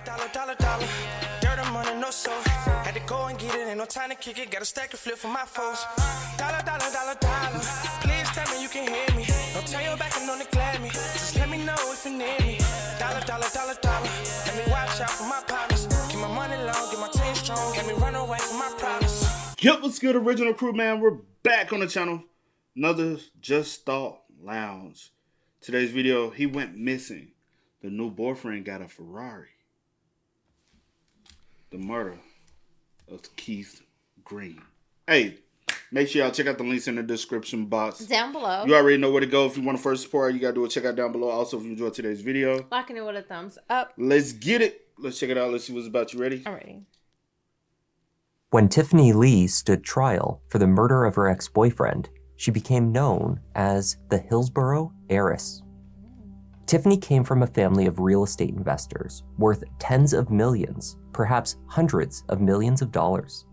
Dollar. Dirt and money, no soul. Had to go and get it, ain't no time to kick it. Got a stack of flip for my foes. Dollar. Please tell me you can hear me. Don't turn your back and don't neglect me. Just let me know if you need me. Dollar. Let me watch out for my partners. Keep my money long, get my team strong. Let me run away from my problems. Yep, what's good, original crew, man? We're back on the channel. Another Just Thought Lounge. Today's video, he went missing. The new boyfriend got a Ferrari. The murder of Keith Green. Hey, make sure y'all check out the links in the description box. Down below. You already know where to go. If you want to first support, you got to do a check out down below. Also, if you enjoyed today's video, liking it with a thumbs up. Let's get it. Let's check it out. Let's see what's about. You ready? I'm ready. When Tiffany Lee stood trial for the murder of her ex-boyfriend, she became known as the Hillsborough heiress. Tiffany came from a family of real estate investors worth tens of millions, perhaps hundreds of millions of dollars.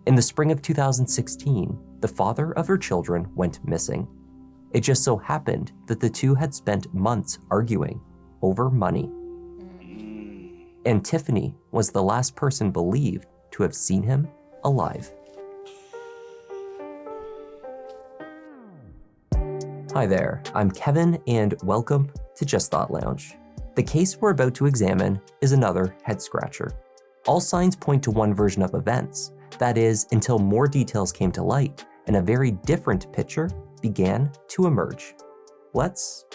In the spring of 2016, the father of her children went missing. It just so happened that the two had spent months arguing over money. And Tiffany was the last person believed to have seen him alive. Hi there, I'm Kevin and welcome to Just Thought Lounge. The case we're about to examine is another head scratcher. All signs point to one version of events, that is, until more details came to light and a very different picture began to emerge. Let's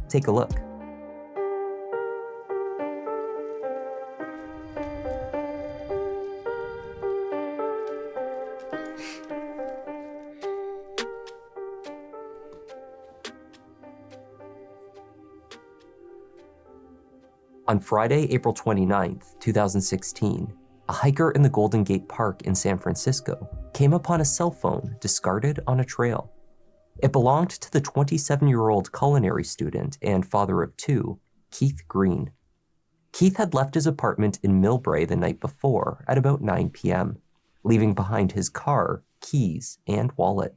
take a look. On Friday, April 29th, 2016, a hiker in the Golden Gate Park in San Francisco came upon a cell phone discarded on a trail. It belonged to the 27-year-old culinary student and father of two, Keith Green. Keith had left his apartment in Millbrae the night before at about 9 p.m., leaving behind his car, keys, and wallet.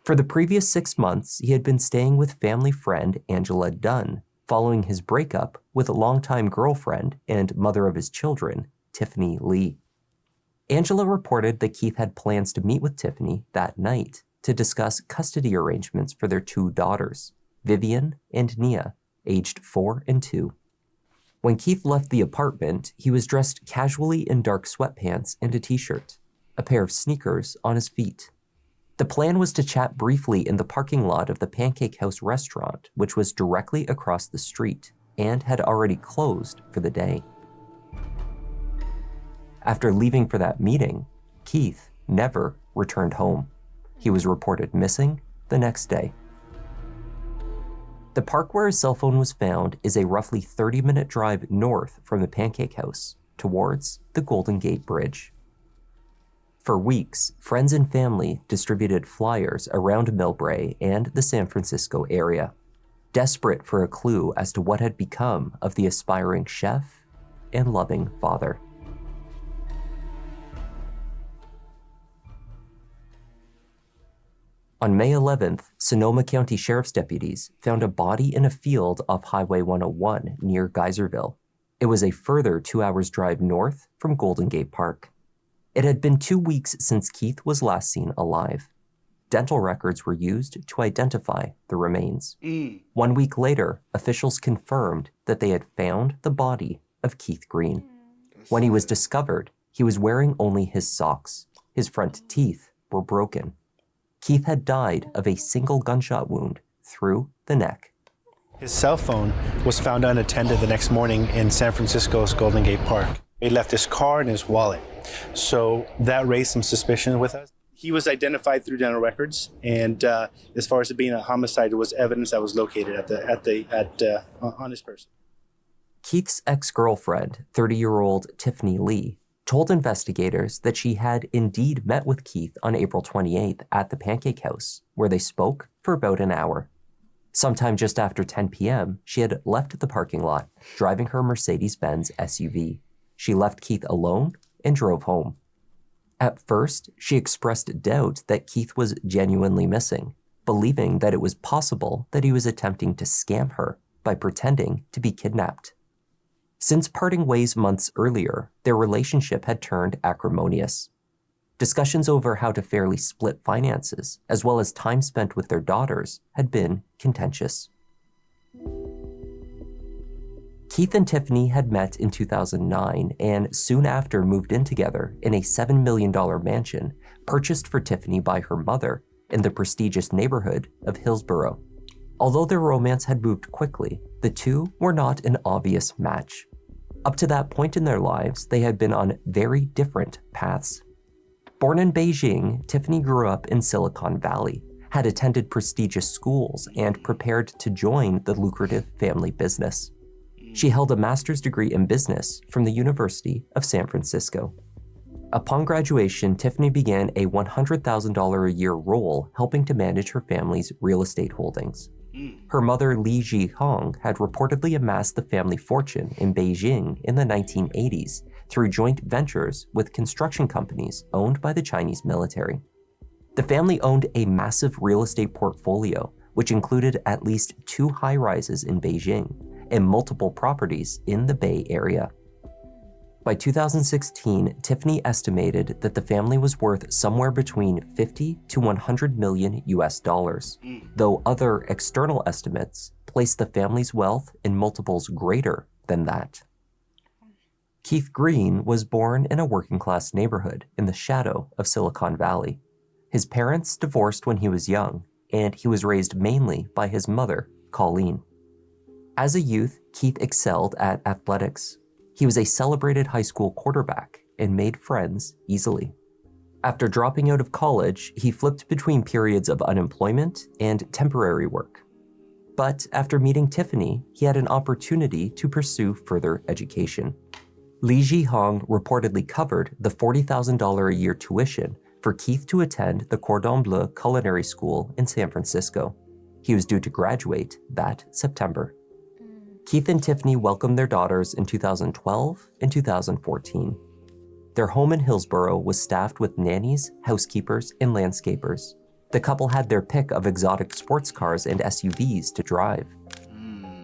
For the previous 6 months, he had been staying with family friend Angela Dunn, following his breakup with a longtime girlfriend and mother of his children, Tiffany Lee. Angela reported that Keith had plans to meet with Tiffany that night to discuss custody arrangements for their two daughters, Vivian and Nia, aged 4 and 2. When Keith left the apartment, he was dressed casually in dark sweatpants and a t-shirt, a pair of sneakers on his feet. The plan was to chat briefly in the parking lot of the Pancake House restaurant, which was directly across the street and had already closed for the day. After leaving for that meeting, Keith never returned home. He was reported missing the next day. The park where his cell phone was found is a roughly 30-minute drive north from the Pancake House, towards the Golden Gate Bridge. For weeks, friends and family distributed flyers around Millbrae and the San Francisco area, desperate for a clue as to what had become of the aspiring chef and loving father. On May 11th, Sonoma County Sheriff's deputies found a body in a field off Highway 101 near Geyserville. It was a further 2 hours drive north from Golden Gate Park. It had been 2 weeks since Keith was last seen alive. Dental records were used to identify the remains. 1 week later, officials confirmed that they had found the body of Keith Green. When he was discovered, he was wearing only his socks. His front teeth were broken. Keith had died of a single gunshot wound through the neck. His cell phone was found unattended the next morning in San Francisco's Golden Gate Park. He left his car and his wallet. So that raised some suspicion with us. He was identified through dental records, and as far as it being a homicide, it was evidence that was located on his person. Keith's ex-girlfriend, 30-year-old Tiffany Lee, told investigators that she had indeed met with Keith on April 28th at the Pancake House, where they spoke for about an hour. Sometime just after 10 p.m., she had left the parking lot, driving her Mercedes-Benz SUV. She left Keith alone and drove home. At first, she expressed doubt that Keith was genuinely missing, believing that it was possible that he was attempting to scam her by pretending to be kidnapped. Since parting ways months earlier, their relationship had turned acrimonious. Discussions over how to fairly split finances, as well as time spent with their daughters, had been contentious. Keith and Tiffany had met in 2009 and soon after moved in together in a $7 million mansion purchased for Tiffany by her mother in the prestigious neighborhood of Hillsborough. Although their romance had moved quickly, the two were not an obvious match. Up to that point in their lives, they had been on very different paths. Born in Beijing, Tiffany grew up in Silicon Valley, had attended prestigious schools, and prepared to join the lucrative family business. She held a master's degree in business from the University of San Francisco. Upon graduation, Tiffany began a $100,000 a year role helping to manage her family's real estate holdings. Her mother, Li Ji-hong, had reportedly amassed the family fortune in Beijing in the 1980s through joint ventures with construction companies owned by the Chinese military. The family owned a massive real estate portfolio, which included at least 2 high-rises in Beijing and multiple properties in the Bay Area. By 2016, Tiffany estimated that the family was worth somewhere between 50 to 100 million US dollars, though other external estimates place the family's wealth in multiples greater than that. Keith Green was born in a working-class neighborhood in the shadow of Silicon Valley. His parents divorced when he was young, and he was raised mainly by his mother, Colleen. As a youth, Keith excelled at athletics. He was a celebrated high school quarterback and made friends easily. After dropping out of college, he flipped between periods of unemployment and temporary work. But after meeting Tiffany, he had an opportunity to pursue further education. Li Ji-hong reportedly covered the $40,000 a year tuition for Keith to attend the Cordon Bleu Culinary School in San Francisco. He was due to graduate that September. Keith and Tiffany welcomed their daughters in 2012 and 2014. Their home in Hillsborough was staffed with nannies, housekeepers, and landscapers. The couple had their pick of exotic sports cars and SUVs to drive.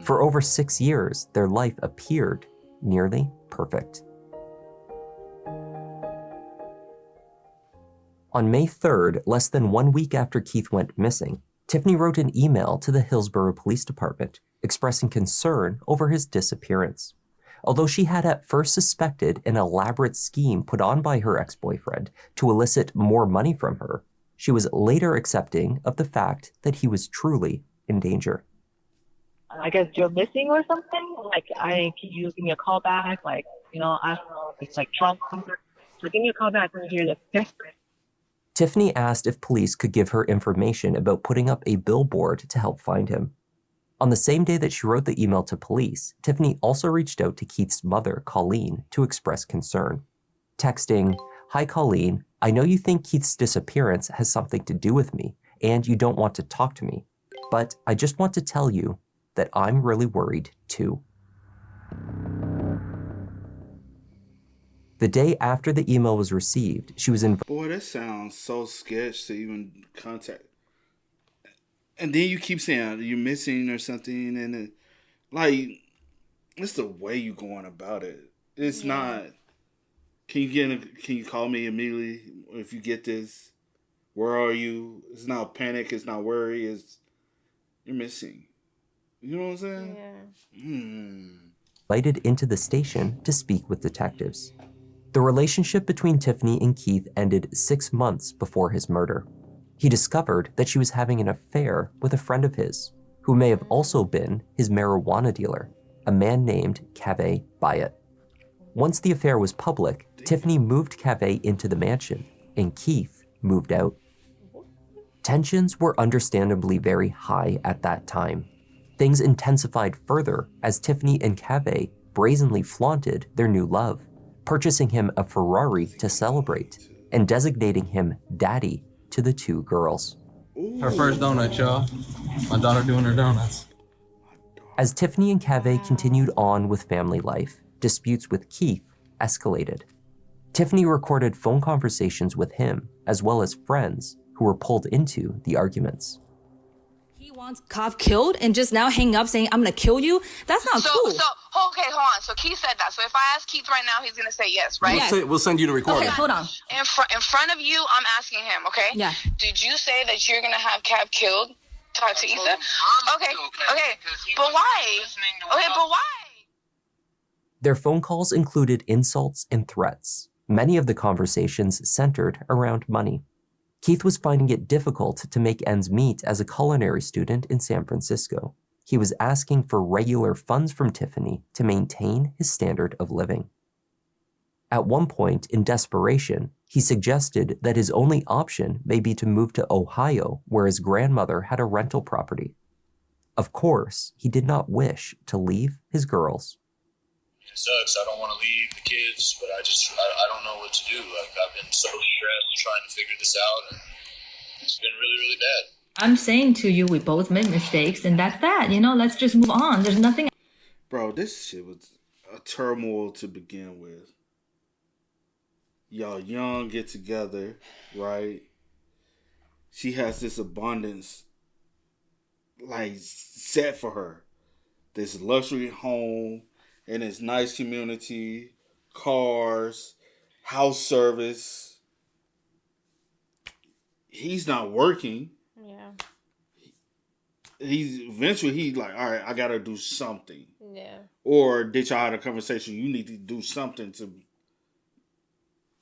For over 6 years, their life appeared nearly perfect. On May 3rd, less than 1 week after Keith went missing, Tiffany wrote an email to the Hillsborough Police Department expressing concern over his disappearance. Although she had at first suspected an elaborate scheme put on by her ex-boyfriend to elicit more money from her, she was later accepting of the fact that he was truly in danger. I guess you're missing or something? Like, can you give me a call back? Like, I don't know if it's like Trump. So give me a call back when you hear this. Tiffany asked if police could give her information about putting up a billboard to help find him. On the same day that she wrote the email to police, Tiffany also reached out to Keith's mother, Colleen, to express concern. Texting, "Hi Colleen, I know you think Keith's disappearance has something to do with me, and you don't want to talk to me, but I just want to tell you that I'm really worried too." The day after the email was received, she was invited. Boy, that sounds so sketch to even contact. And then you keep saying you're missing or something, and it's the way you going about it. It's not. Can you call me immediately if you get this? Where are you? It's not panic. It's not worry. It's you're missing. You know what I'm saying? Yeah. Invited into the station to speak with detectives. The relationship between Tiffany and Keith ended 6 months before his murder. He discovered that she was having an affair with a friend of his, who may have also been his marijuana dealer, a man named Cave Bayet. Once the affair was public, Tiffany moved Cave into the mansion, and Keith moved out. Tensions were understandably very high at that time. Things intensified further as Tiffany and Cave brazenly flaunted their new love, purchasing him a Ferrari to celebrate and designating him daddy to the 2 girls. Her first donut, y'all. My daughter doing her donuts. As Tiffany and Cave continued on with family life, disputes with Keith escalated. Tiffany recorded phone conversations with him, as well as friends who were pulled into the arguments. He wants cop killed and just now hang up saying, I'm going to kill you? That's not cool. Okay, hold on. So Keith said that. So if I ask Keith right now, he's going to say yes, right? We'll send you the recording. Okay, hold on. In front of you, I'm asking him, okay? Yeah. Did you say that you're going to have Cap killed? Talk to Issa? Okay. But why? Okay, but why? Their phone calls included insults and threats. Many of the conversations centered around money. Keith was finding it difficult to make ends meet as a culinary student in San Francisco. He was asking for regular funds from Tiffany to maintain his standard of living. At one point, in desperation, he suggested that his only option may be to move to Ohio, where his grandmother had a rental property. Of course, he did not wish to leave his girls. It sucks. I don't want to leave the kids, but I don't know what to do. I've been so stressed trying to figure this out, and it's been really, really bad. I'm saying to you, we both made mistakes, and that's that. Let's just move on. There's nothing. Bro, this shit was a turmoil to begin with. Y'all young, get together, right? She has this abundance, set for her. This luxury home in this nice community, cars, house service. He's not working. Yeah. He's like, all right, I gotta do something. Yeah. Or did y'all have a conversation? You need to do something to.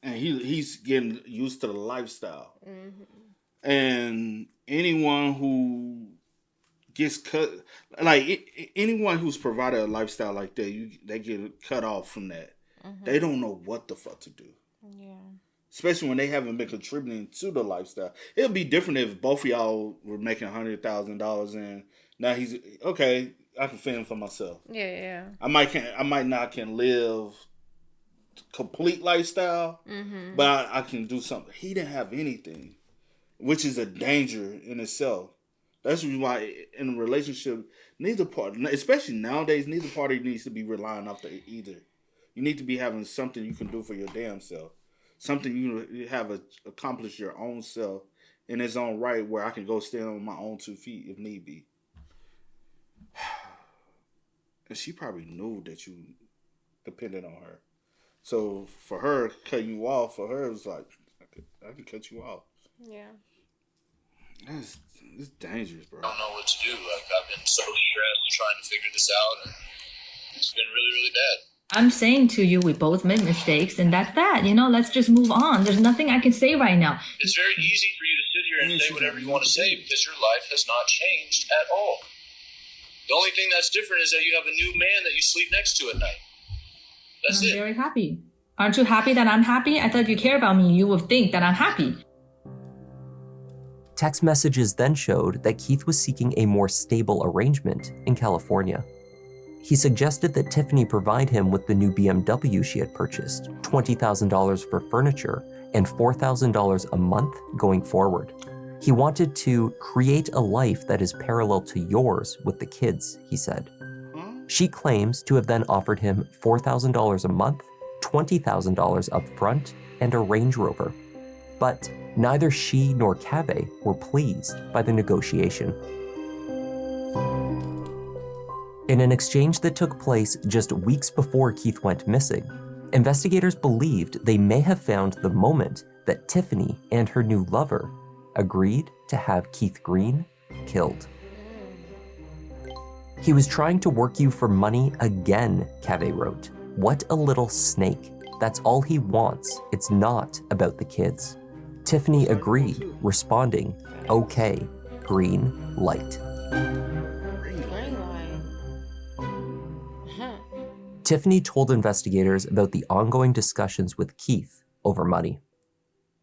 And he's getting used to the lifestyle. Mm-hmm. And anyone who gets cut, anyone who's provided a lifestyle like that, they get cut off from that. Mm-hmm. They don't know what the fuck to do. Yeah. Especially when they haven't been contributing to the lifestyle. It'd be different if both of y'all were making $100,000 and now he's okay. I can fend for myself. Yeah. I might not can live complete lifestyle, mm-hmm. but I can do something. He didn't have anything, which is a danger in itself. That's why in a relationship, neither party, especially nowadays, neither party needs to be relying off the either. You need to be having something you can do for your damn self. Something you have accomplished your own self in its own right, where I can go stand on my own 2 feet if need be. And she probably knew that you depended on her. So for her, cutting you off, for her, it was like, I can cut you off. Yeah. It's dangerous, bro. I don't know what to do. I've been so stressed trying to figure this out, and it's been really, really bad. I'm saying to you, we both made mistakes, and that's that. Let's just move on. There's nothing I can say right now. It's very easy for you to sit here and say whatever you want to say because your life has not changed at all. The only thing that's different is that you have a new man that you sleep next to at night. That's it. I'm very happy. Aren't you happy that I'm happy? I thought if you care about me, you would think that I'm happy. Text messages then showed that Keith was seeking a more stable arrangement in California. He suggested that Tiffany provide him with the new BMW she had purchased, $20,000 for furniture, and $4,000 a month going forward. He wanted to create a life that is parallel to yours with the kids, he said. She claims to have then offered him $4,000 a month, $20,000 up front, and a Range Rover. But neither she nor Cave were pleased by the negotiation. In an exchange that took place just weeks before Keith went missing, investigators believed they may have found the moment that Tiffany and her new lover agreed to have Keith Green killed. He was trying to work you for money again, Cave wrote. What a little snake. That's all he wants. It's not about the kids. Tiffany agreed, responding, okay, green light. Tiffany told investigators about the ongoing discussions with Keith over money.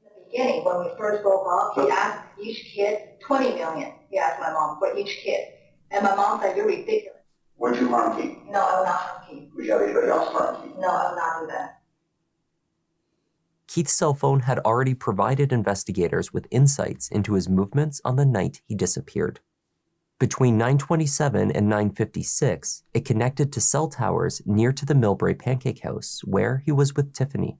In the beginning, when we first broke up, he asked each kid $20 million. He asked my mom for each kid. And my mom said, you're ridiculous. Would you harm Keith? No, I will not harm Keith. Would you have anybody else harm Keith? No, I will not do that. Keith's cell phone had already provided investigators with insights into his movements on the night he disappeared. Between 9:27 and 9:56, it connected to cell towers near to the Millbrae Pancake House, where he was with Tiffany.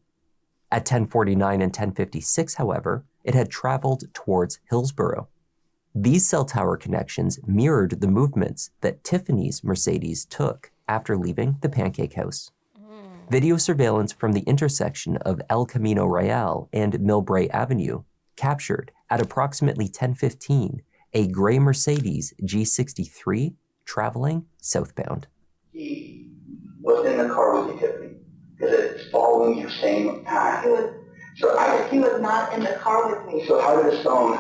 At 10:49 and 10:56, however, it had traveled towards Hillsborough. These cell tower connections mirrored the movements that Tiffany's Mercedes took after leaving the Pancake House. Video surveillance from the intersection of El Camino Real and Millbrae Avenue captured at approximately 10:15 a gray Mercedes G63 traveling southbound. He was in the car with you, Tiffany, because it's following your same path. He was not in the car with me. So how did a stone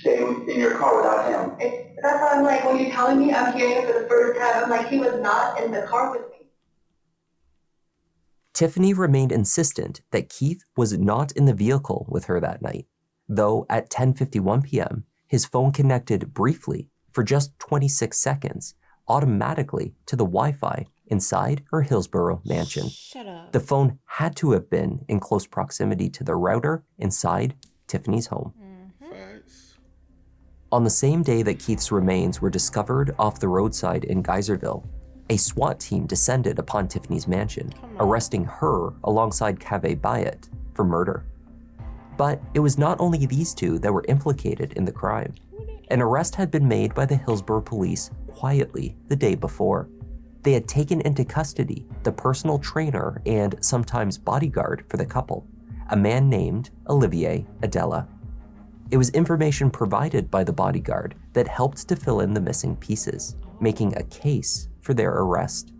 stay in your car without him? That's why I'm like, when you're telling me, I'm hearing it for the first time, I'm like, he was not in the car with me. Tiffany remained insistent that Keith was not in the vehicle with her that night, though at 10:51 p.m., his phone connected briefly for just 26 seconds automatically to the Wi-Fi inside her Hillsborough mansion. Shut up. The phone had to have been in close proximity to the router inside Tiffany's home. Facts. On the same day that Keith's remains were discovered off the roadside in Geyserville, a SWAT team descended upon Tiffany's mansion, arresting her alongside Kaveh Bayat for murder. But it was not only these two that were implicated in the crime. An arrest had been made by the Hillsborough police quietly the day before. They had taken into custody the personal trainer and sometimes bodyguard for the couple, a man named Olivier Adella. It was information provided by the bodyguard that helped to fill in the missing pieces, making a case for their arrest.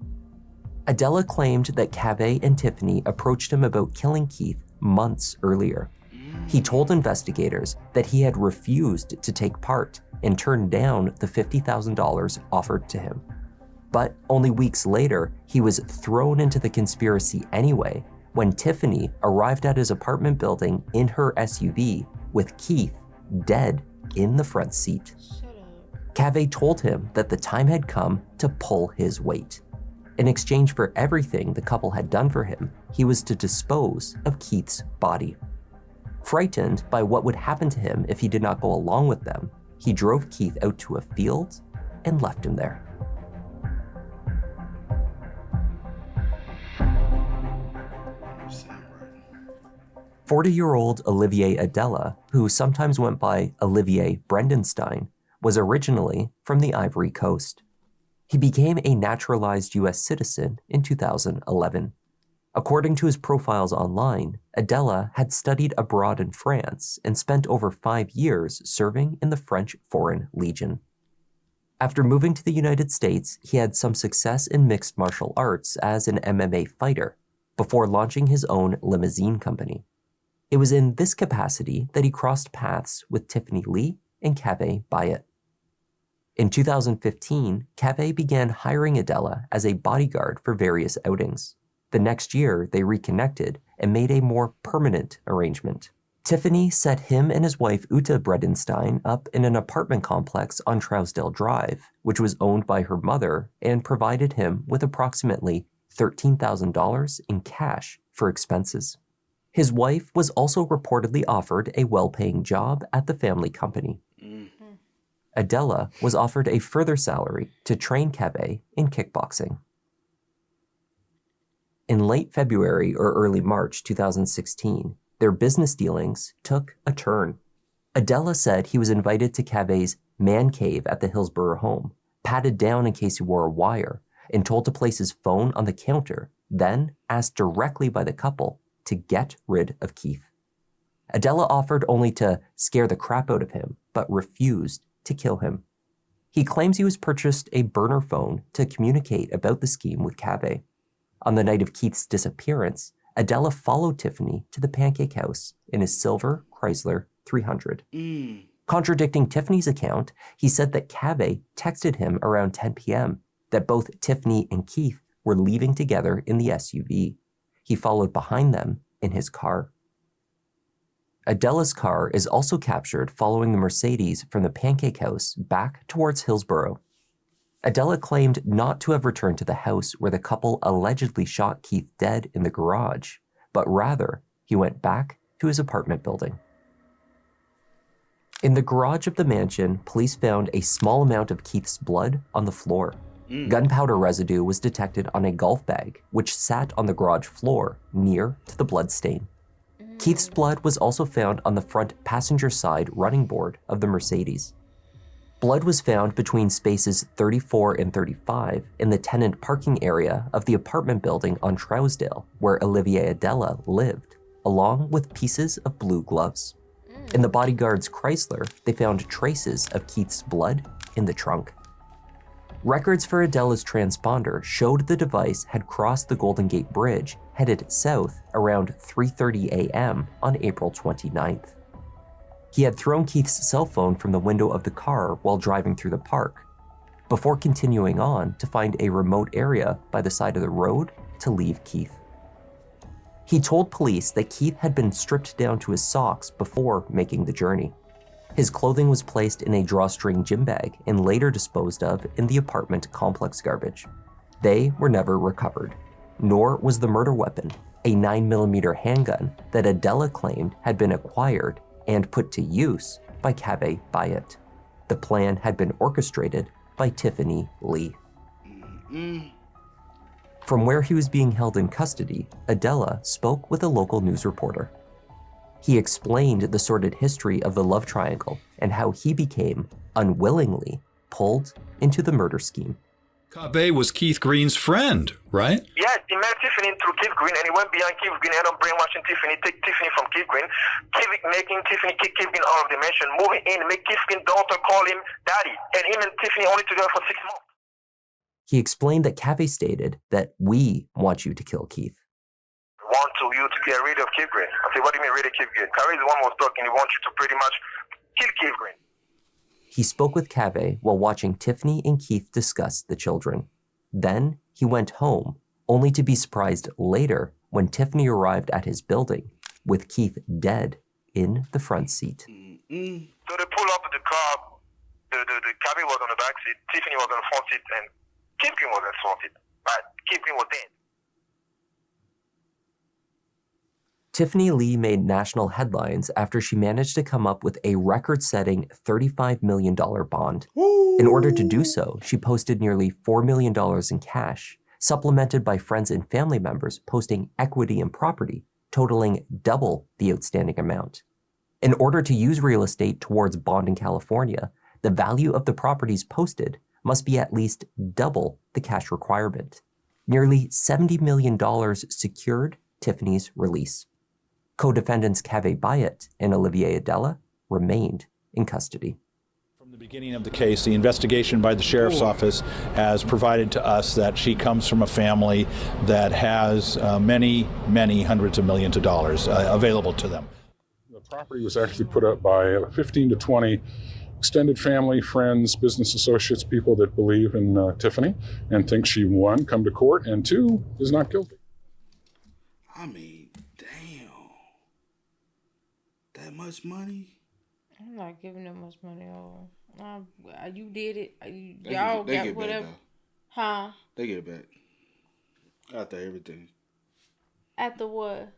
Adella claimed that Kaveh and Tiffany approached him about killing Keith months earlier. He told investigators that he had refused to take part and turned down the $50,000 offered to him. But only weeks later, he was thrown into the conspiracy anyway when Tiffany arrived at his apartment building in her SUV with Keith dead in the front seat. Kaveh told him that the time had come to pull his weight. In exchange for everything the couple had done for him, he was to dispose of Keith's body. Frightened by what would happen to him if he did not go along with them, he drove Keith out to a field and left him there. Saying right. 40-year-old Olivier Adella, who sometimes went by Olivier Brendenstein, was originally from the Ivory Coast. He became a naturalized US citizen in 2011. According to his profiles online, Adella had studied abroad in France and spent over 5 years serving in the French Foreign Legion. After moving to the United States, he had some success in mixed martial arts as an MMA fighter, before launching his own limousine company. It was in this capacity that he crossed paths with Tiffany Lee and Kaveh Bayat. In 2015, Kaveh began hiring Adella as a bodyguard for various outings. The next year, they reconnected and made a more permanent arrangement. Tiffany set him and his wife Uta Bredenstein up in an apartment complex on Trousdale Drive, which was owned by her mother and provided him with approximately $13,000 in cash for expenses. His wife was also reportedly offered a well-paying job at the family company. Adella was offered a further salary to train Kaveh in kickboxing. In late February or early March 2016, their business dealings took a turn. Adella said he was invited to Kaveh's man cave at the Hillsborough home, patted down in case he wore a wire, and told to place his phone on the counter, then asked directly by the couple to get rid of Keith. Adella offered only to scare the crap out of him, but refused to kill him. He claims he was purchased a burner phone to communicate about the scheme with Kaveh. On the night of Keith's disappearance, Adella followed Tiffany to the Pancake House in his silver Chrysler 300. Contradicting Tiffany's account, he said that Kaveh texted him around 10 p.m. that both Tiffany and Keith were leaving together in the SUV. He followed behind them in his car. Adella's car is also captured following the Mercedes from the Pancake House back towards Hillsborough. Adella claimed not to have returned to the house where the couple allegedly shot Keith dead in the garage, but rather he went back to his apartment building. In the garage of the mansion, police found a small amount of Keith's blood on the floor. Gunpowder residue was detected on a golf bag, which sat on the garage floor near to the blood stain. Keith's blood was also found on the front passenger side running board of the Mercedes. Blood was found between spaces 34 and 35 in the tenant parking area of the apartment building on Trousdale, where Olivier Adella lived, along with pieces of blue gloves. In the bodyguard's Chrysler, they found traces of Keith's blood in the trunk. Records for Adella's transponder showed the device had crossed the Golden Gate Bridge, headed south around 3:30 a.m. on April 29th. He had thrown Keith's cell phone from the window of the car while driving through the park, before continuing on to find a remote area by the side of the road to leave Keith. He told police that Keith had been stripped down to his socks before making the journey. His clothing was placed in a drawstring gym bag and later disposed of in the apartment complex garbage. They were never recovered, nor was the murder weapon, a 9mm handgun that Adella claimed had been acquired and put to use by Cave Bayet. The plan had been orchestrated by Tiffany Lee. From where he was being held in custody, Adella spoke with a local news reporter. He explained the sordid history of the love triangle and how he became, unwillingly, pulled into the murder scheme. Cave was Keith Green's friend, right? Yeah, he met Tiffany through Keith Green, and he went beyond Keith Green, ended up brainwashing Tiffany, take Tiffany from Keith Green, making Tiffany kick Keith Green out of the mansion, moving in, make Keith Green's daughter call him daddy, and him and Tiffany only together for 6 months. He explained that Cave stated that we want you to kill Keith. Want you to get rid of Keith Green. I said, what do you mean rid of Keith Green? Cave is the one who was talking, he wants you to pretty much kill Keith Green. He spoke with Cave while watching Tiffany and Keith discuss the children. Then he went home, only to be surprised later when Tiffany arrived at his building with Keith dead in the front seat. So they pull up the car, the Cave was on the back seat, Tiffany was on the front seat, and Keith Green was on the front seat, but Keith Green was dead. Tiffany Lee made national headlines after she managed to come up with a record-setting $35 million bond. In order to do so, she posted nearly $4 million in cash, supplemented by friends and family members posting equity in property, totaling double the outstanding amount. In order to use real estate towards bond in California, the value of the properties posted must be at least double the cash requirement. Nearly $70 million secured Tiffany's release. Co-defendants Cave Bayet and Olivier Adella remained in custody. From the beginning of the case, the investigation by the sheriff's office has provided to us that she comes from a family that has many, many hundreds of millions of dollars available to them. The property was actually put up by 15 to 20 extended family, friends, business associates, people that believe in Tiffany and think she, one, come to court, and two, is not guilty. I mean, damn. That much money? I'm not giving that much money all. You did it. Y'all got whatever. Huh? They get it back. After everything. After what?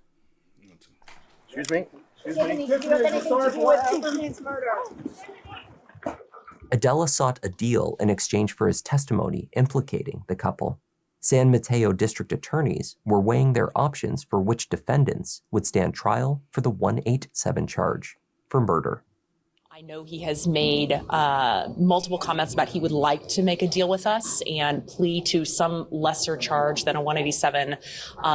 Excuse me? Adella sought a deal in exchange for his testimony implicating the couple. San Mateo district attorneys were weighing their options for which defendants would stand trial for the 187 charge for murder. I know he has made multiple comments about he would like to make a deal with us and plea to some lesser charge than a 187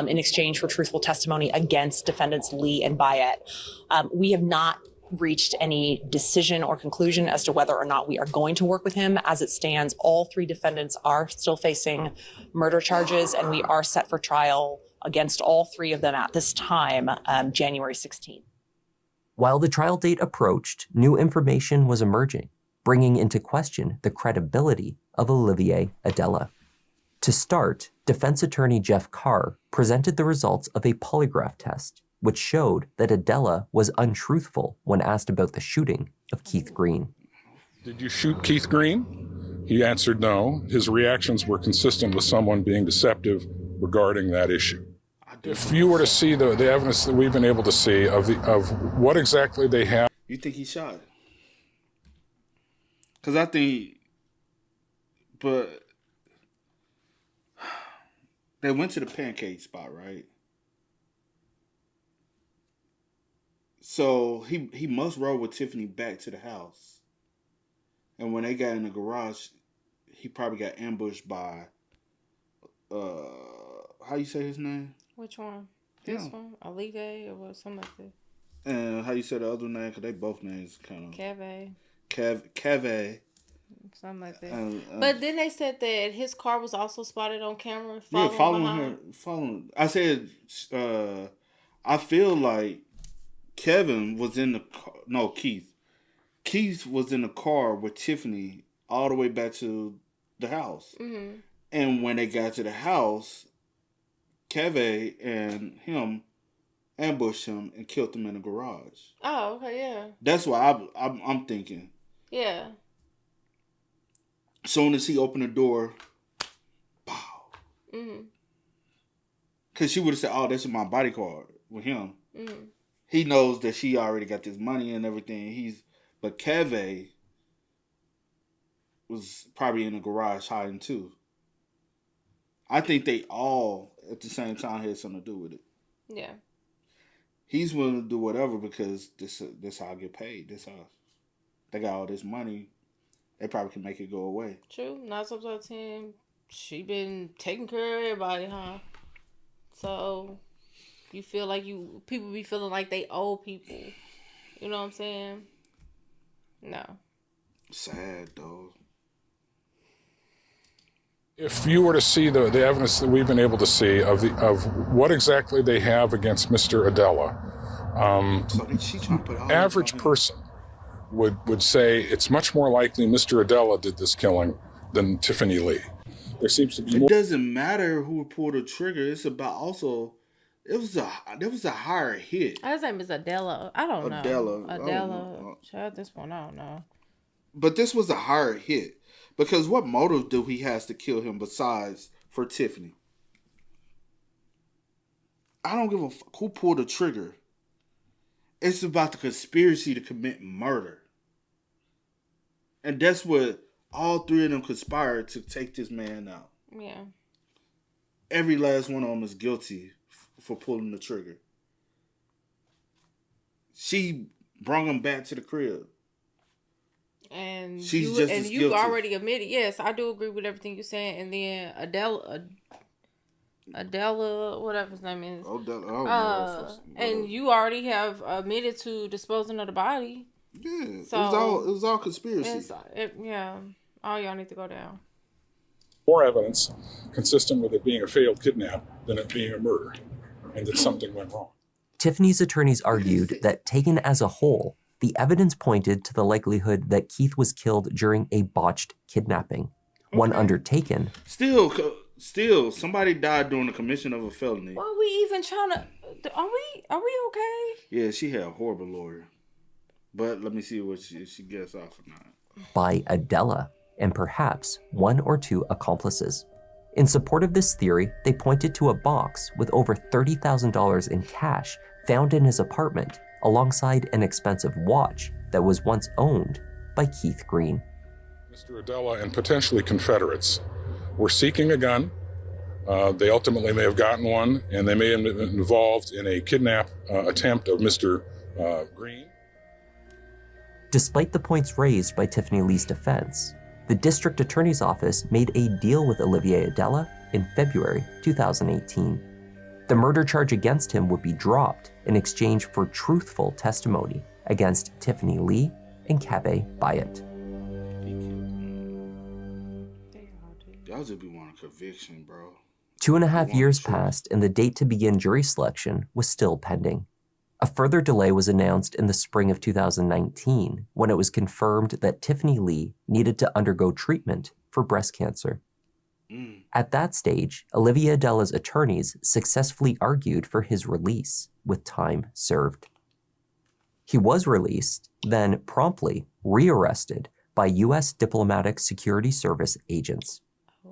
in exchange for truthful testimony against defendants Lee and Bayet. We have not reached any decision or conclusion as to whether or not we are going to work with him. As it stands, all three defendants are still facing murder charges, and we are set for trial against all three of them at this time, January 16th. While the trial date approached, new information was emerging, bringing into question the credibility of Olivier Adella. To start, defense attorney Jeff Carr presented the results of a polygraph test, which showed that Adella was untruthful when asked about the shooting of Keith Green. Did you shoot Keith Green? He answered no. His reactions were consistent with someone being deceptive regarding that issue. If you were to see the evidence that we've been able to see of what exactly they have. You think he shot it? Because I think, but they went to the pancake spot, right? So he must roll with Tiffany back to the house. And when they got in the garage, he probably got ambushed by, how you say his name? Which one? This one? Alige or what? Something like that. And how you say the other name? Because they both names kind of... Cave. Something like that. But then they said that his car was also spotted on camera. Following. I said, I feel like Kevin was in the car. No, Keith. Keith was in the car with Tiffany all the way back to the house. Mm-hmm. And when they got to the house, Keve and him ambushed him and killed him in the garage. Oh, okay, yeah. That's what I'm thinking. Yeah. Soon as he opened the door, pow. Mm-hmm. Because she would have said, "Oh, that's my bodyguard with him." Mm-hmm. He knows that she already got this money and everything. But Keve was probably in the garage hiding too. I think they all at the same time had something to do with it. Yeah. He's willing to do whatever because this how I get paid. This how they got all this money. They probably can make it go away. True. 9 times out of 10, she been taking care of everybody, huh? So you feel like people be feeling like they owe people. You know what I'm saying? No. Sad though. If you were to see the evidence that we've been able to see of what exactly they have against Mr. Adella, average person would say it's much more likely Mr. Adella did this killing than Tiffany Lee. There seems to be more. It doesn't matter who pulled the trigger. It's about also there was a higher hit. His name is Adella. I don't know. Adella. At this point, I don't know. But this was a higher hit. Because what motive do he has to kill him besides for Tiffany? I don't give a fuck who pulled the trigger. It's about the conspiracy to commit murder. And that's what all three of them conspired to take this man out. Yeah. Every last one of them is guilty for pulling the trigger. She brought him back to the crib. And you've already admitted, yes, I do agree with everything you're saying. And then Adella, whatever his name is. And you already have admitted to disposing of the body. Yeah, so it was all conspiracy. All y'all need to go down. More evidence consistent with it being a failed kidnap than it being a murder, and that something went wrong. Tiffany's attorneys argued that taken as a whole, the evidence pointed to the likelihood that Keith was killed during a botched kidnapping, one undertaken. Still, somebody died during the commission of a felony. What are we even trying to? Are we okay? Yeah, she had a horrible lawyer, but let me see what she gets off or not. By Adella and perhaps one or two accomplices. In support of this theory, they pointed to a box with over $30,000 in cash found in his apartment, alongside an expensive watch that was once owned by Keith Green. Mr. Adella and potentially Confederates were seeking a gun. They ultimately may have gotten one, and they may have been involved in a kidnap attempt of Mr. Green. Despite the points raised by Tiffany Lee's defense, the district attorney's office made a deal with Olivier Adella in February 2018. The murder charge against him would be dropped in exchange for truthful testimony against Tiffany Lee and Kave Bayat. Y'all just be wanting conviction, bro. 2.5 years passed, and the date to begin jury selection was still pending. A further delay was announced in the spring of 2019 when it was confirmed that Tiffany Lee needed to undergo treatment for breast cancer. At that stage, Olivier Adella's attorneys successfully argued for his release with time served. He was released, then promptly rearrested by U.S. Diplomatic Security Service agents.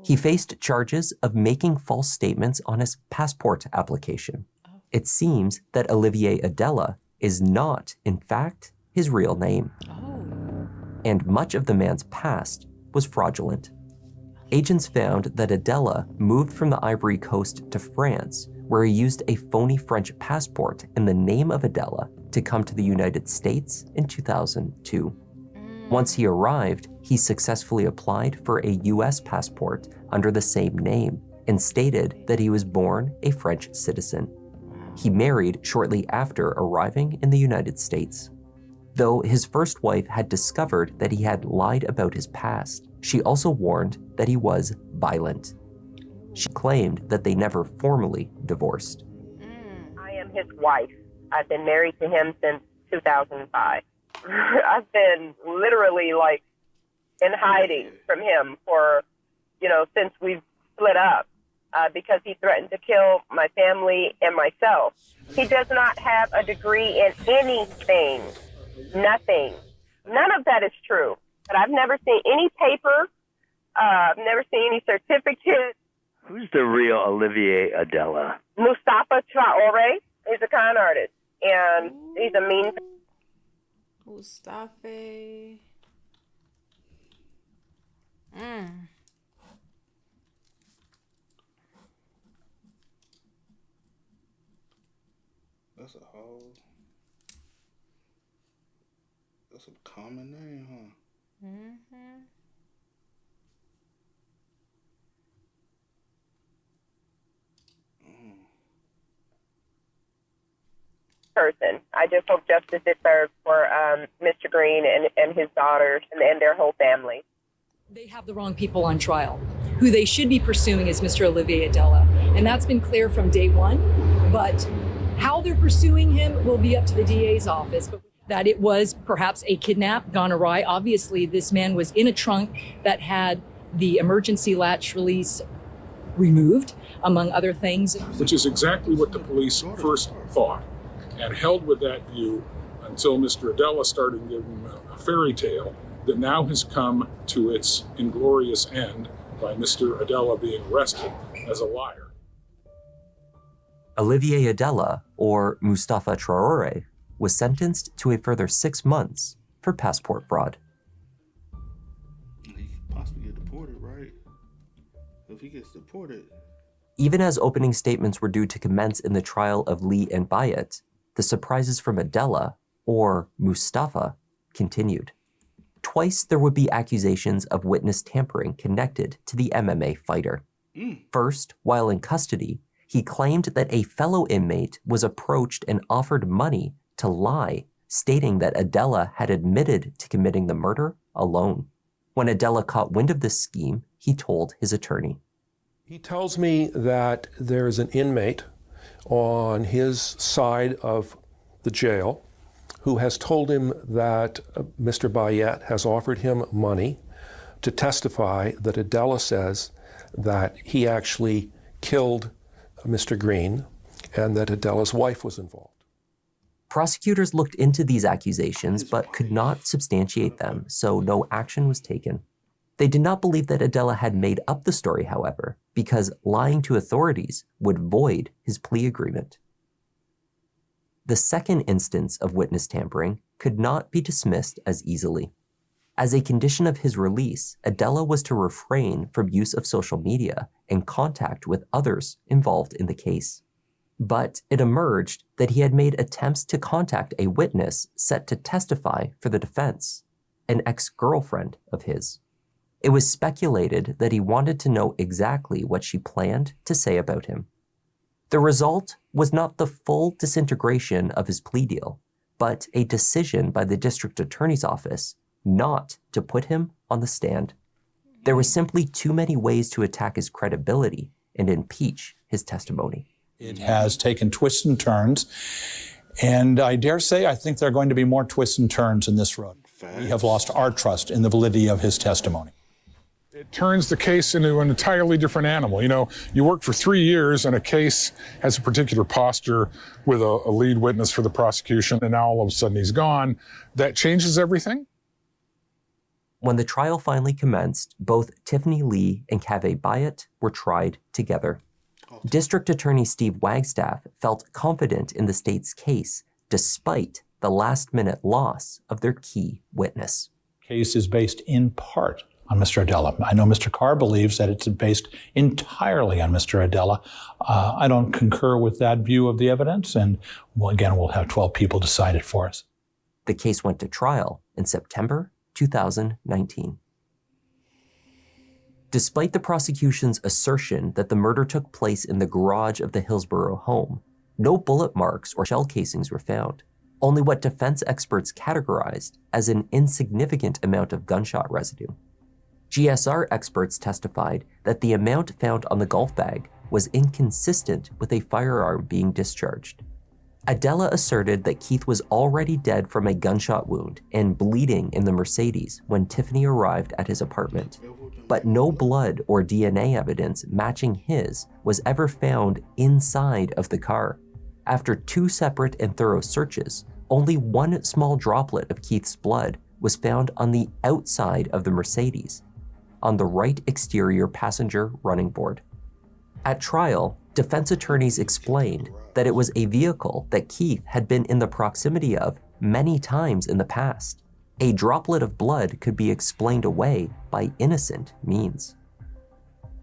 He faced charges of making false statements on his passport application. It seems that Olivier Adella is not, in fact, his real name. And much of the man's past was fraudulent. Agents found that Adella moved from the Ivory Coast to France, where he used a phony French passport in the name of Adella to come to the United States in 2002. Once he arrived, he successfully applied for a US passport under the same name and stated that he was born a French citizen. He married shortly after arriving in the United States. Though his first wife had discovered that he had lied about his past, she also warned that he was violent. She claimed that they never formally divorced. I am his wife. I've been married to him since 2005. I've been literally like in hiding from him for, since we've split up because he threatened to kill my family and myself. He does not have a degree in anything. Nothing. None of that is true. But I've never seen any paper. I've never seen any certificate. Who's the real Olivier Adella? Mustafa Traore is a con artist, and he's a mean. Mustafa. That's a common name, huh? Mm-hmm. Person. I just hope justice is served for Mr. Green and his daughters and their whole family. They have the wrong people on trial. Who they should be pursuing is Mr. Olivier Adella. And that's been clear from day one. But how they're pursuing him will be up to the DA's office. But that it was perhaps a kidnap gone awry. Obviously, this man was in a trunk that had the emergency latch release removed, among other things. Which is exactly what the police first thought, and held with that view until Mr. Adella started giving him a fairy tale that now has come to its inglorious end by Mr. Adella being arrested as a liar. Olivier Adella, or Mustafa Traore, was sentenced to a further 6 months for passport fraud. He could possibly get deported, right? If he gets deported. Even as opening statements were due to commence in the trial of Lee and Bayat, the surprises from Adella, or Mustafa, continued. Twice there would be accusations of witness tampering connected to the MMA fighter. First, while in custody, he claimed that a fellow inmate was approached and offered money to lie, stating that Adella had admitted to committing the murder alone. When Adella caught wind of this scheme, he told his attorney. He tells me that there is an inmate on his side of the jail who has told him that Mr. Bayat has offered him money to testify that Adella says that he actually killed Mr. Green and that Adella's wife was involved. Prosecutors looked into these accusations but could not substantiate them, so no action was taken. They did not believe that Adella had made up the story, however, because lying to authorities would void his plea agreement. The second instance of witness tampering could not be dismissed as easily. As a condition of his release, Adella was to refrain from use of social media and contact with others involved in the case. But it emerged that he had made attempts to contact a witness set to testify for the defense, an ex-girlfriend of his. It was speculated that he wanted to know exactly what she planned to say about him. The result was not the full disintegration of his plea deal, but a decision by the district attorney's office not to put him on the stand. There were simply too many ways to attack his credibility and impeach his testimony. It has taken twists and turns, and I dare say I think there are going to be more twists and turns in this road. We have lost our trust in the validity of his testimony. It turns the case into an entirely different animal. You know, you work for 3 years and a case has a particular posture with a lead witness for the prosecution, and now all of a sudden he's gone. That changes everything. When the trial finally commenced, both Tiffany Lee and Kaveh Bayat were tried together. District Attorney Steve Wagstaff felt confident in the state's case, despite the last-minute loss of their key witness. The case is based in part on Mr. Adella. I know Mr. Carr believes that it's based entirely on Mr. Adella. I don't concur with that view of the evidence, and well, again, we'll have 12 people decide it for us. The case went to trial in September 2019. Despite the prosecution's assertion that the murder took place in the garage of the Hillsborough home, no bullet marks or shell casings were found, only what defense experts categorized as an insignificant amount of gunshot residue. GSR experts testified that the amount found on the golf bag was inconsistent with a firearm being discharged. Adella asserted that Keith was already dead from a gunshot wound and bleeding in the Mercedes when Tiffany arrived at his apartment, but no blood or DNA evidence matching his was ever found inside of the car. After 2 separate and thorough searches, only 1 small droplet of Keith's blood was found on the outside of the Mercedes, on the right exterior passenger running board. At trial, defense attorneys explained that it was a vehicle that Keith had been in the proximity of many times in the past. A droplet of blood could be explained away by innocent means.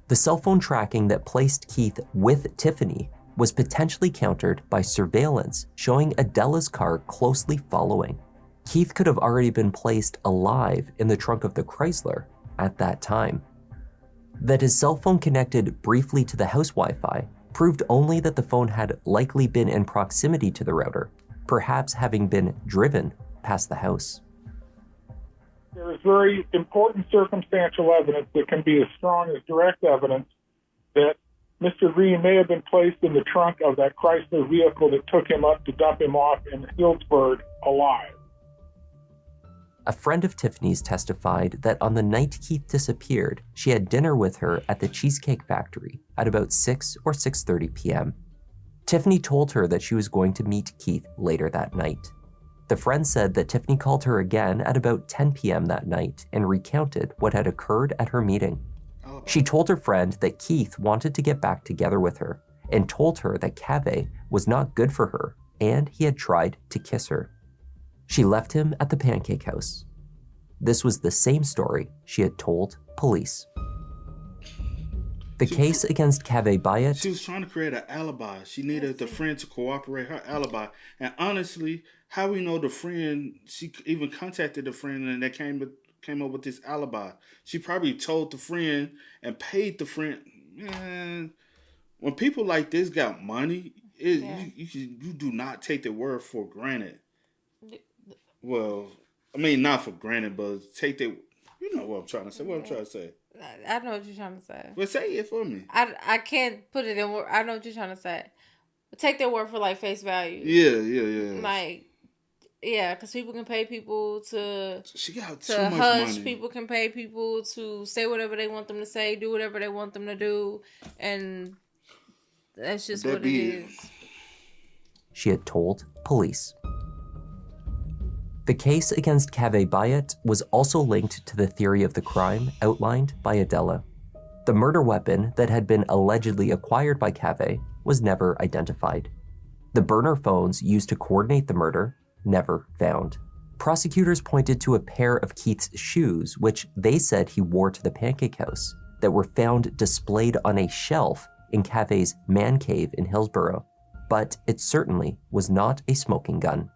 The cell phone tracking that placed Keith with Tiffany was potentially countered by surveillance showing Adella's car closely following. Keith could have already been placed alive in the trunk of the Chrysler at that time. That his cell phone connected briefly to the house Wi-Fi proved only that the phone had likely been in proximity to the router, perhaps having been driven past the house. There is very important circumstantial evidence that can be as strong as direct evidence that Mr. Green may have been placed in the trunk of that Chrysler vehicle that took him up to dump him off in Hillsborough alive. A friend of Tiffany's testified that on the night Keith disappeared, she had dinner with her at the Cheesecake Factory at about 6 or 6:30 p.m. Tiffany told her that she was going to meet Keith later that night. The friend said that Tiffany called her again at about 10 p.m. that night and recounted what had occurred at her meeting. She told her friend that Keith wanted to get back together with her and told her that cave was not good for her and he had tried to kiss her. She left him at the Pancake House. This was the same story she had told police. The case against Cave Bayat. She was trying to create an alibi. She needed the friend to cooperate her alibi. And honestly, how we know the friend, she even contacted the friend and they came up with this alibi. She probably told the friend and paid the friend. Man, when people like this got money, you do not take their word for granted. Well, I mean, not for granted, but take their, you know what I'm trying to say. What I'm trying to say. I know what you're trying to say. Well, say it for me. I can't put it in word. I know what you're trying to say. Take their word for like face value. Yeah. Like, yeah, because people can pay people to too much hush. money. People can pay people to say whatever they want them to say, do whatever they want them to do, and that's just what it is. She had told police. The case against Cave Bayat was also linked to the theory of the crime outlined by Adella. The murder weapon that had been allegedly acquired by Cave was never identified. The burner phones used to coordinate the murder, never found. Prosecutors pointed to a pair of Keith's shoes, which they said he wore to the Pancake House, that were found displayed on a shelf in Cave's man cave in Hillsborough, but it certainly was not a smoking gun.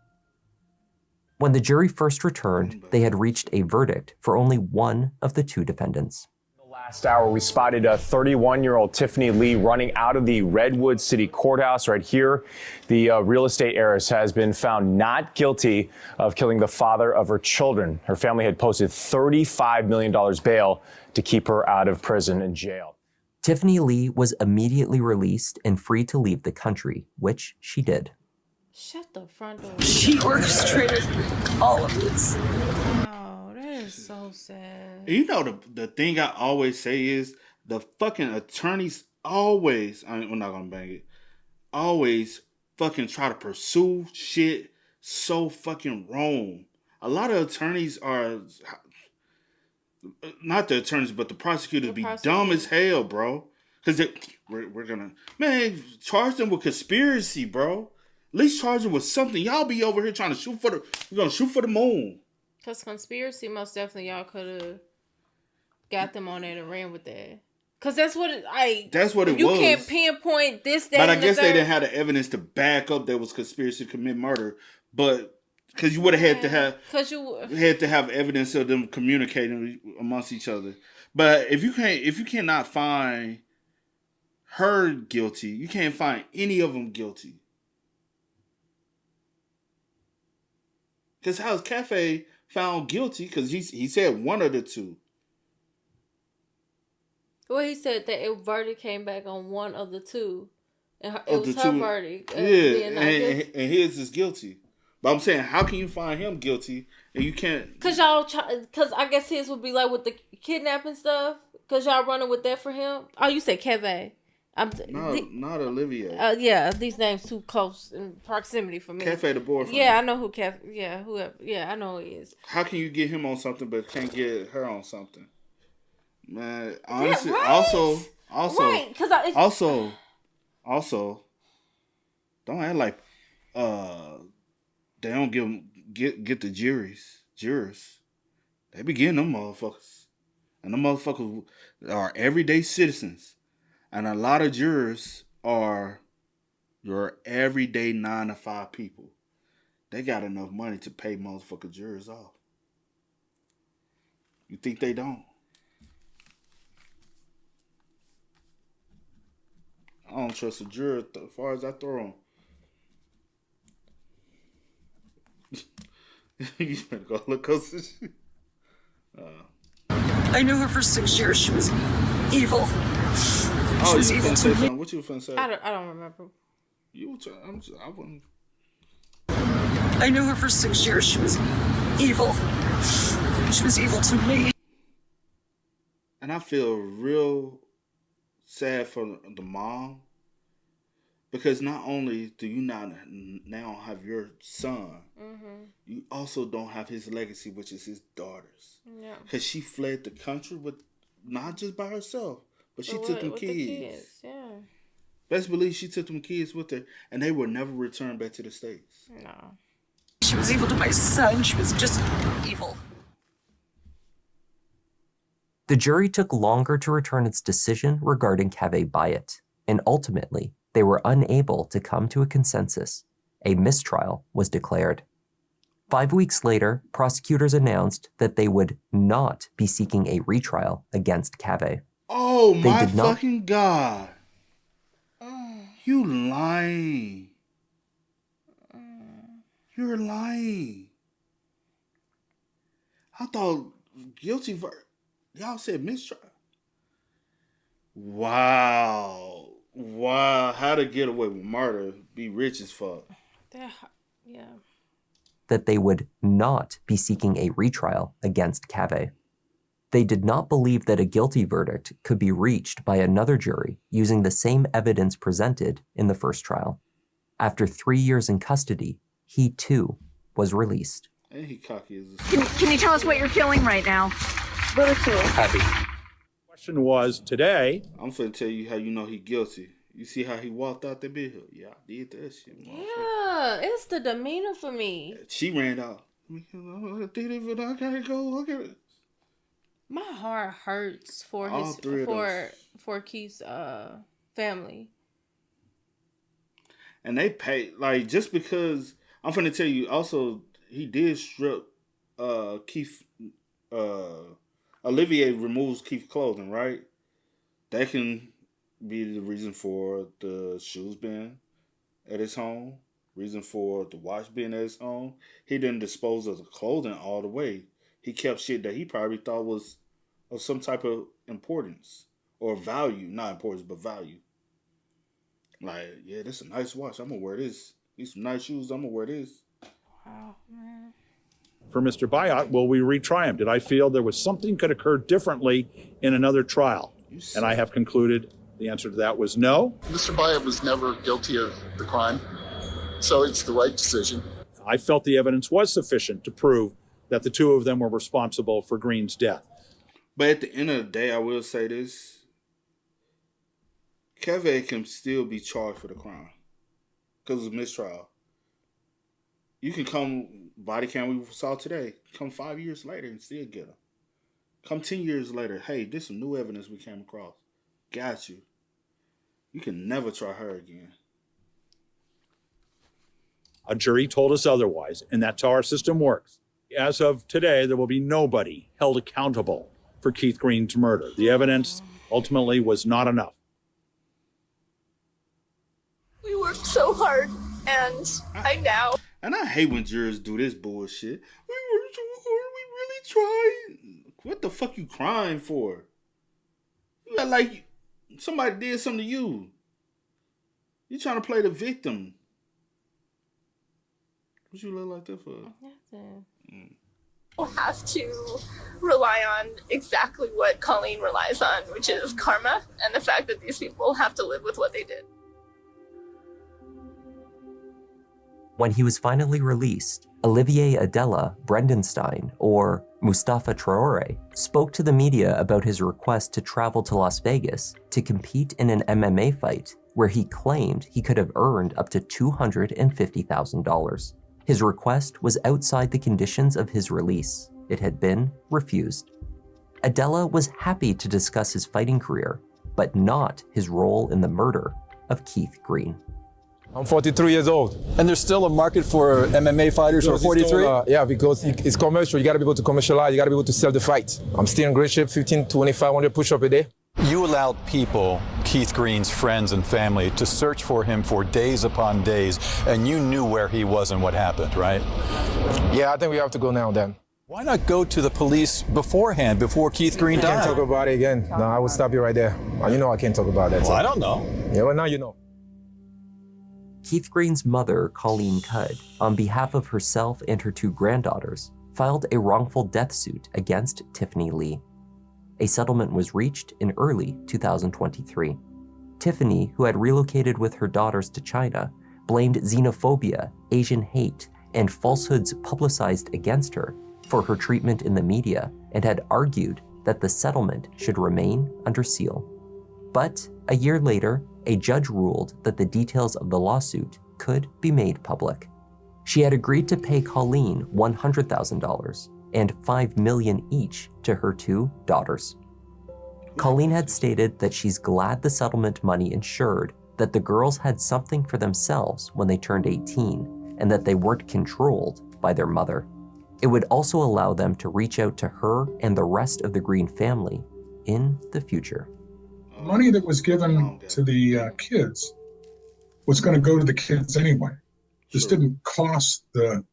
When the jury first returned, they had reached a verdict for only one of the 2 defendants. Last hour, we spotted a 31-year-old Tiffany Lee running out of the Redwood City Courthouse right here. The real estate heiress has been found not guilty of killing the father of her children. Her family had posted $35 million bail to keep her out of prison and jail. Tiffany Lee was immediately released and free to leave the country, which she did. Shut the front door. She orchestrated all of this. Oh, that is so sad. You know, the thing I always say is the fucking attorneys always, we're not gonna bang it, always fucking try to pursue shit so fucking wrong. A lot of attorneys are, not the attorneys, but the prosecutors be dumb as hell, bro. Because we're gonna, man, charge them with conspiracy, bro. At least charge them with something. Y'all be over here trying to we're gonna shoot for the moon. Because conspiracy, most definitely y'all could have got them on there and ran with that. Because that's what it was. You can't pinpoint this, that, but I and guess the they third. didn't have the evidence to back up there was conspiracy to commit murder. But Because you would have had to have, because you had to have evidence of them communicating amongst each other. But if you cannot find her guilty, you can't find any of them guilty. Because how's Cafe found guilty? Because he said one of the two. Well, he said that a verdict came back on one of the two, and it Of was the her two, verdict. and his is guilty. But I'm saying, how can you find him guilty and you can't? Cause I guess his would be like with the kidnapping stuff. Cause y'all running with that for him. Oh, you said Kevin. Not Olivia. Yeah, these names too close in proximity for me. Cafe the boyfriend. Yeah, I know who Cafe. Yeah, whoever. Yeah, I know who he is. How can you get him on something but can't get her on something? Man, honestly, right? also, right? Cause also, don't act like they don't get the jurors. They be getting them motherfuckers, and them motherfuckers are everyday citizens, and a lot of jurors are your everyday 9-to-5 people. They got enough money to pay motherfucking jurors off. You think they don't? I don't trust a juror as far as I throw them. You better go look close. I knew her for 6 years. She was evil. Oh, you was finna say something. What you was finna say? I don't remember. You were I wouldn't. I knew her for 6 years. She was evil. She was evil to me. And I feel real sad for the mom, because not only do you not now have your son, you also don't have his legacy, which is his daughters. Yeah. Because she fled the country, but not just by herself, but she took them kids. Yeah. Best believe she took them kids with her, and they will never return back to the States. No. She was evil to my son. She was just evil. The jury took longer to return its decision regarding Kaveh Bayat, and ultimately, they were unable to come to a consensus. A mistrial was declared. 5 weeks later, prosecutors announced that they would not be seeking a retrial against Kaveh. Oh my fucking God. You lying. You're lying. I thought guilty y'all said mistrial. Wow. How to get away with murder, be rich as fuck. Yeah. That they would not be seeking a retrial against Kaveh. They did not believe that a guilty verdict could be reached by another jury using the same evidence presented in the first trial. After 3 years in custody, he too was released. And he cocky as Can you tell us what you're feeling right now? Happy. Question was today. I'm finna tell you how you know he guilty. You see how he walked out the bed? Yeah, I did that shit. Yeah, it's the demeanor for me. She ran out. I did it, but I gotta go look at it. My heart hurts for All three of those. for Keith's family. And they pay, like, just because I'm finna tell you also, he did strip Keith Olivier removes Keith's clothing, right? That can be the reason for the shoes being at his home, reason for the watch being at his home. He didn't dispose of the clothing all the way. He kept shit that he probably thought was of some type of importance or value. Not importance, but value. Like, yeah, this is a nice watch. I'm going to wear this. These some nice shoes. I'm going to wear this. Wow, man. For Mr. Bayat, will we retry him? Did I feel there was something could occur differently in another trial? And I have concluded the answer to that was no. Mr. Bayat was never guilty of the crime, so it's the right decision. I felt the evidence was sufficient to prove that the two of them were responsible for Green's death. But at the end of the day, I will say this. Kaveh can still be charged for the crime because it's a mistrial. You can come, body cam we saw today, come 5 years later and still get him. Come 10 years later, hey, this is some new evidence we came across. Got you. You can never try her again. A jury told us otherwise, and that's how our system works. As of today, there will be nobody held accountable for Keith Green's murder. The evidence ultimately was not enough. We worked so hard, and And I hate when jurors do this bullshit. We worked so hard, we really tried. What the fuck you crying for? You got like somebody did something to you. You trying to play the victim. What you look like that for? Nothing. We'll have to rely on exactly what Colleen relies on, which is karma and the fact that these people have to live with what they did. When he was finally released, Olivier Adella Brendenstein, or Mustafa Traore, spoke to the media about his request to travel to Las Vegas to compete in an MMA fight where he claimed he could have earned up to $250,000. His request was outside the conditions of his release. It had been refused. Adella was happy to discuss his fighting career, but not his role in the murder of Keith Green. I'm 43 years old. And there's still a market for MMA fighters who are 43? Yeah, because it's commercial. You got to be able to commercialize. You got to be able to sell the fight. I'm still in great shape, 2,500 push-up a day. You allowed people, Keith Green's friends and family, to search for him for days upon days, and you knew where he was and what happened, right? Yeah, I think we have to go now then. Why not go to the police beforehand, before Keith Green died? I can't talk about it again. No, I will stop you right there. You know I can't talk about that. Well, I don't know. Yeah, well, now you know. Keith Green's mother, Colleen Cudd, on behalf of herself and her two granddaughters, filed a wrongful death suit against Tiffany Lee. A settlement was reached in early 2023. Tiffany, who had relocated with her daughters to China, blamed xenophobia, Asian hate, and falsehoods publicized against her for her treatment in the media and had argued that the settlement should remain under seal. But a year later, a judge ruled that the details of the lawsuit could be made public. She had agreed to pay Colleen $100,000 and $5 million each to her two daughters. Colleen had stated that she's glad the settlement money ensured that the girls had something for themselves when they turned 18 and that they weren't controlled by their mother. It would also allow them to reach out to her and the rest of the Green family in the future. The money that was given to the kids was going to go to the kids anyway. This didn't cost the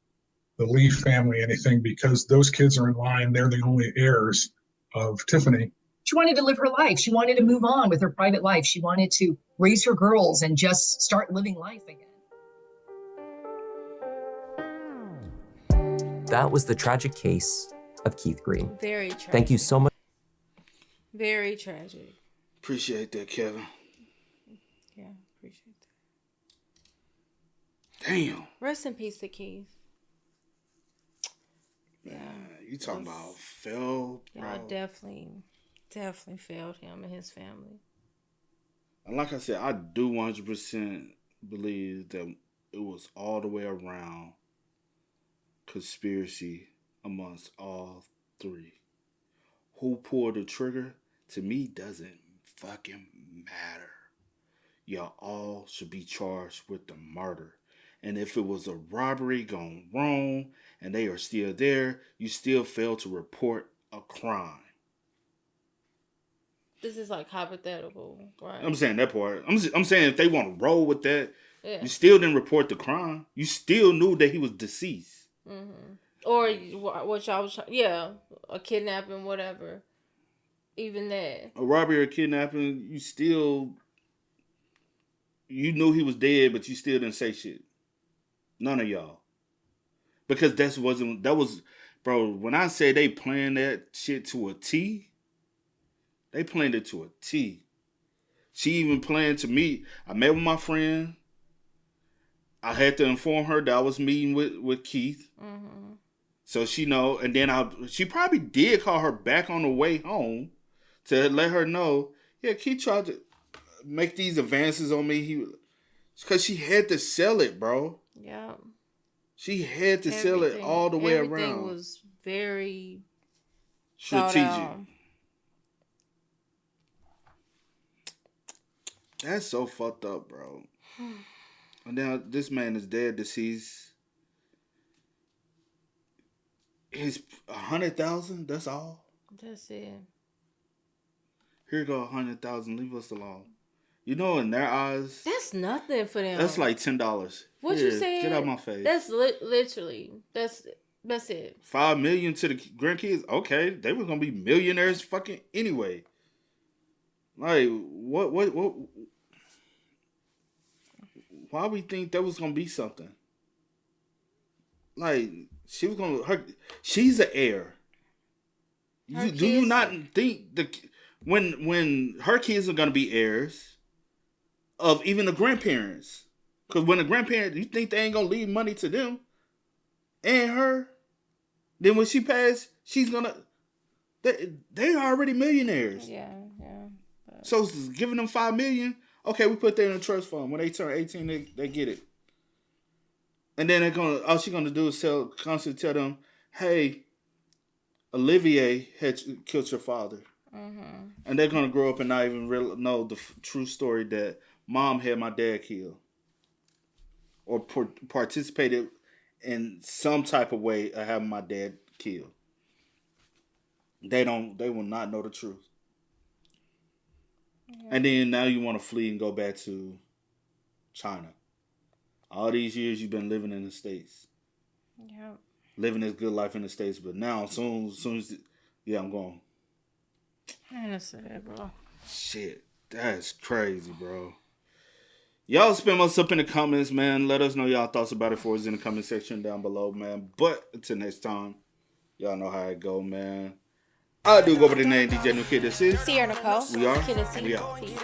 Lee family anything because those kids are in line. They're the only heirs of Tiffany. She wanted to live her life. She wanted to move on with her private life. She wanted to raise her girls and just start living life again. That was the tragic case of Keith Green. Very tragic. Thank you so much. Very tragic. Appreciate that, Kevin. Yeah, appreciate that. Damn. Rest in peace to Keith. Man, you talking about failed, bro. Y'all definitely failed him and his family. And like I said, I do 100% believe that it was all the way around conspiracy amongst all three. Who pulled the trigger, to me, doesn't fucking matter. Y'all all should be charged with the murder. And if it was a robbery gone wrong and they are still there, you still fail to report a crime. This is like hypothetical, right? I'm saying that part. I'm saying if they want to roll with that, yeah. You still didn't report the crime. You still knew that he was deceased. Mm-hmm. Or what y'all was, a kidnapping, whatever. Even that. A robbery or kidnapping, you knew he was dead, but you still didn't say shit. None of y'all. Because bro, when I say they planned that shit to a T, they planned it to a T. She even planned to meet. I met with my friend. I had to inform her that I was meeting with Keith. Mm-hmm. So she know, and then she probably did call her back on the way home to let her know, yeah, Keith tried to make these advances on me. Because she had to sell it, bro. Yeah. She had to sell it all the way around. Everything was very strategic. That's so fucked up, bro. Now this man is dead, deceased. His 100,000. That's all. That's it. Here you go, 100,000. Leave us alone. You know, in their eyes, That's nothing for them. that's like $10. What Here, you saying? Get out my face. That's literally. That's it. $5 million to the grandkids. Okay, they were gonna be millionaires, fucking anyway. Like, what? Why we think that was gonna be something? Like, she was gonna. She's an heir. Do you not think when her kids are gonna be heirs of even the grandparents? Because when the grandparents, you think they ain't gonna leave money to them and her? Then when she passed, she's gonna. They are already millionaires. Yeah. So giving them $5 million. Okay, we put that in a trust fund. When they turn 18, they get it. And then all she's gonna do is constantly tell them, "Hey, Olivier had killed your father," and they're gonna grow up and not even really know the true story that mom had my dad killed, or participated in some type of way of having my dad killed. They will not know the truth. Yeah. And then now you want to flee and go back to China. All these years you've been living in the States. Yeah. Living this good life in the States, but now as soon as I'm going. Man, that's sad, bro. Shit, that's crazy, bro. Y'all spam us up in the comments, man. Let us know y'all thoughts about it for us in the comment section down below, man. But until next time, y'all know how it go, man. I do go by the name DJ New Kid. This is Sierra Nicole. We are. Kid and C. We are. Peace.